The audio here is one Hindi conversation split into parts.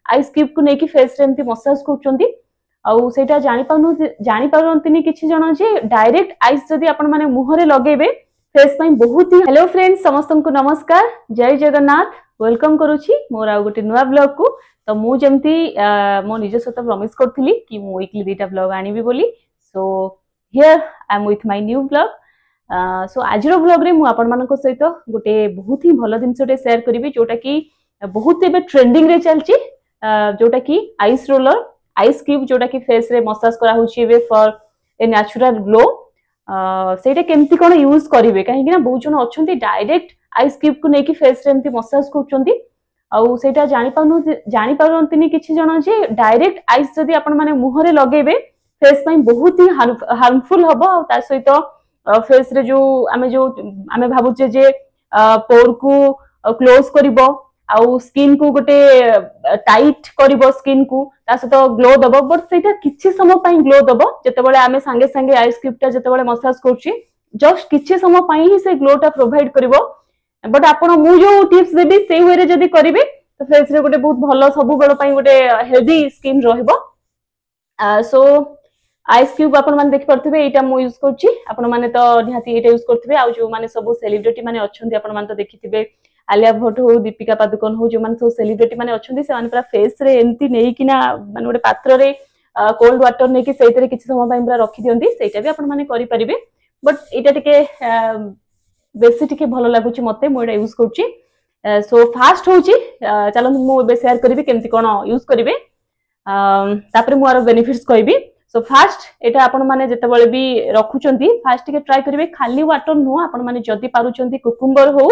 आइस क्यूब को लेकिन फेस रे एमती मसाज करछंती आउ सेटा जानि पारंतनी किछि जण जे डायरेक्ट आइस जदी आपण माने मुह रे लगेबे फेस पई बहुत ही। हेलो फ्रेंड्स समस्त को नमस्कार, जय जगन्नाथ। वेलकम करूची मोर आ गोटे नुवा ब्लॉग को। तो मु जेमती मो निज सहित प्रॉमिस करथिली कि मु वीकली दुटा ब्लॉग आनिबी बोली। So here I am with my new blog. So आजर ब्लॉग रे मु आपण मानको सहित गोटे बहुत ही भलो जिनसटे शेयर करिवि जोटा कि बहुत एबे ट्रेंडिंग रे चलची, जोटा कि आइस रोलर आइस क्यूब जोटा कि फेस रे मसाज करा होची एबे फॉर ए नेचुरल ग्लो। सेटा केमती कोन यूज करिवे काहे कि ना बहुत जन अछंती डायरेक्ट आइस क्यूब को लेकिन फेस रे एमती मसाज करछंती आउ सेटा जानि पारंतनी किछि जण जे डायरेक्ट आइस जदी आपण माने मुह रे लगेबे फेस पई बहुत ही हार्मफुल हबो। आ ता सहित फेस रे जो आमे भाबुचे जे पोर को क्लोज करिवो आउ स्किन को गोटे टाइट करिवो, स्किन को ता सहित ग्लो दबो। बट सेटा किछि समय पई ग्लो दबो, जेतेबेले आमे संगे संगे आइस क्यूब ता जेतेबेले मसाज करछि जस्ट किछि समय पई ही से ग्लो ता प्रोवाइड करिवो। बट आपण मु जो टिप्स देबी सेही वे रे जदी करिवे तो फेस रे गोटे बहुत भलो सब बेल पई गोटे हेल्दी स्किन रहइबो। सो आइस क्यूब आपण माने देख परथिबे एटा मु यूज करछि, आपण माने तो निहाती एटा यूज करथिबे। आ जो माने सब सेलिब्रिटी माने अछंती आपण माने तो देखिथिबे आलिया भट्ट हो, दीपिका पादुकोण हो, जो माने सब सेलिब्रिटी माने अछंती से माने पूरा फेस रे एंती नेई किना माने गोटे पात्र रे कोल्ड वाटर नेकी सेइतरे किछि समय पई पूरा रखि दियंती, सेटा भी आपण माने करि परिबे। बट एटा टिके बेसी टिके भलो लागुची मते, मु एटा यूज करछि। सो फास्ट होची चलो मु बे शेयर करिवि केमती कोन यूज करिवे, तापरे मु आरो बेनिफिट्स कहबी। सो फास्ट एटा आपण माने जेतेबेले भी रखुचंती फास्ट टिके ट्राई करिवे खाली वाटर नो, आपण माने जदी पारुचंती कुकुम्बर हो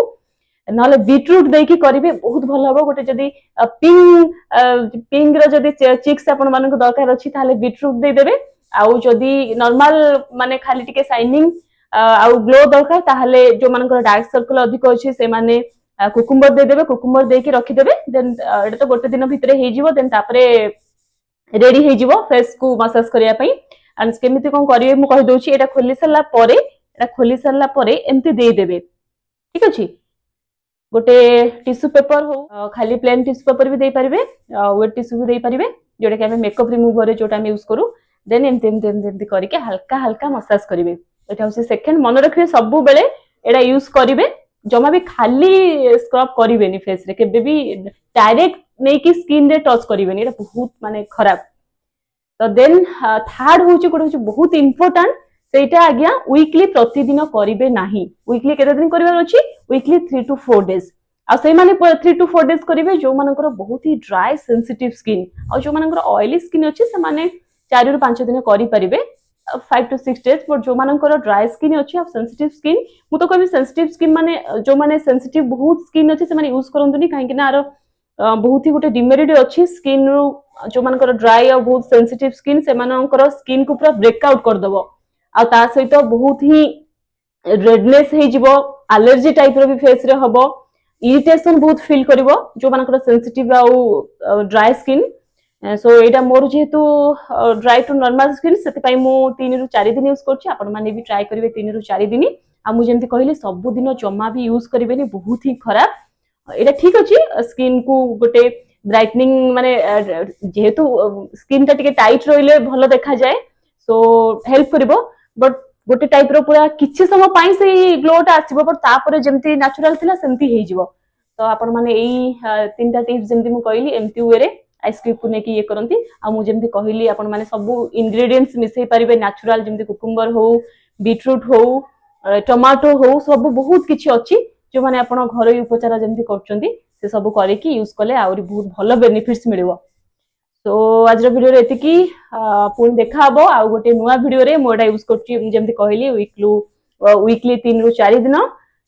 नले बीटरूट देकी करिवे बहुत भलो हबो। गोटे जदी पिंग रो जदी चिक्स आपण माने को दरकार अछि ताले बीटरूट दे देबे। आउ जदी नॉर्मल माने खाली टिके शाइनिंग आउ ग्लो दरकार ताले जो मानकर डार्क सर्कल अधिक अछि से माने कुकुम्बर दे देबे, कुकुम्बर देकी रखि देबे। देन एटा तो गोटे दिन भितरे हे जिवो, देन तापरे रेडी हे जिवो फेस को मसाज करिया पई। एंड केमिति कोन करिवे मु कहि दोछि, एटा खोली सरला परे एमति दे देबे, ठीक अछि। गोटे टिश्यू पेपर हो, खाली प्लेन टिश्यू पेपर भी दे परिबे, वेट टिश्यू भी दे परिबे जोटा कि हमें मेकअप रिमूवर रे जोटा हम यूज करू। देन एमति करके हल्का हल्का मसाज करिवे। एटा होसी सेकंड, मन रखिबे सब बेले एटा यूज करिवे, जमा भी खाली स्क्रब करिवेनी फेस रे, केबे भी डायरेक्ट नै कि स्किन रे टच करिवेनी, एटा बहुत माने खराब। तो देन थर्ड होची कोड होची बहुत इंपोर्टेंट, सेटा आज्ञा वीकली प्रतिदिन करिवे नाही। वीकली केते दिन करिवार अछि, वीकली 3 to 4 डेज। आ सेही माने 3 to 4 डेज करिवे जो मानकर बहुत ही ड्राई सेंसिटिव स्किन, आ जो मानकर ऑयली स्किन अछि से माने 4 ରୁ 5 दिन करि परिबे 5 to 6 डेज। बट जो मानकर ड्राई स्किन अछि आ सेंसिटिव स्किन, मु तो कहबी सेंसिटिव स्किन माने जो माने सेंसिटिव बहुत स्किन अछि से माने यूज करंतुनी, काहे कि ना आरो बहुत ही गोटे डिमेरिट अछि स्किन रो। जो मानकर ड्राई और बहुत सेंसिटिव स्किन से मानकर स्किन को पूरा ब्रेकआउट कर दबो, आ ता सहित बहुत ही रेडनेस हे जिवो, एलर्जी टाइप रो भी फेस रे हबो, इरिटेशन बहुत फील करिवो जो मानकर सेंसिटिव आ ड्राई स्किन। सो एटा मोर जेहेतु ड्राई टू नॉर्मल स्किन सेति पई मु 3 ରୁ 4 दिन यूज करछि। आपण माने भी ट्राई करिवे 3 ରୁ 4 दिन। आ मु जेमति कहिली सब दिन जम्मा भी यूज करिवेनी, बहुत ही खराब। एटा ठीक अछि स्किन को गोटे ब्राइटनिंग माने जेहेतु स्किन ता टिके टाइट रहिले भलो देखा जाए, सो हेल्प करिवो। बट गोटे टाइप रो पूरा किछि समय पई से ग्लो ता आसीबो, बट तापरे जेमति नेचुरल थिला सेमति हे जिवो। तो आपण माने एई तीनटा टिप्स जेमति मु कहिली एमति वे रे आइस क्यूब को नेकी ये करंती। आ मु जेमति कहिली आपण माने सब इंग्रेडिएंट्स मिसै परिबे नेचुरल, जेमति कुकुम्बर हो, बीटरूट हो, टमाटो हो, सब बहुत किछि अछि जो माने आपण घरोई उपचार जेमति करचंती से सब करे कि यूज कले आउरी बहुत भलो बेनिफिट्स मिलिवो। तो आज वीडियो रे एतिकी, पुन देखा हबो आ गोटे नुवा वीडियो रे। मोडा यूज करछि जेमति कहिली वीकली 3 ରୁ 4 दिन,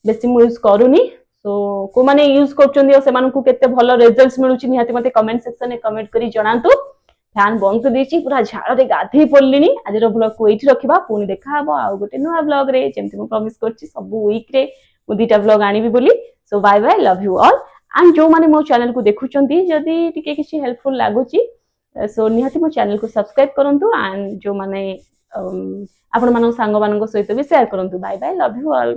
बेसी मु यूज करूनी। सो को माने यूज करचंदी और से मानन को केते भलो रिजल्ट्स मिलुछि निहाती मते कमेंट सेक्शन रे कमेंट करी जणांतु। फैन बंद कर देछि, पूरा झाड़ रे गाधे पड़लिनी। आज रो ब्लॉग को एठी रखिबा, पुन देखा हबो आ गोटे नुवा ब्लॉग रे, जेमति मु प्रॉमिस करछि सब वीक रे मु दीटा ब्लॉग आनिबी बोली। So bye bye, love you all. And जो माने मो चैनल को देखुचंती जदी टिके किछि हेल्पफुल लागुची, सो निहाती मो चैनल को सब्सक्राइब करंतु। एंड जो माने आपण मानन सांग मानन सहित भी शेयर करंतु। Bye bye, love you all.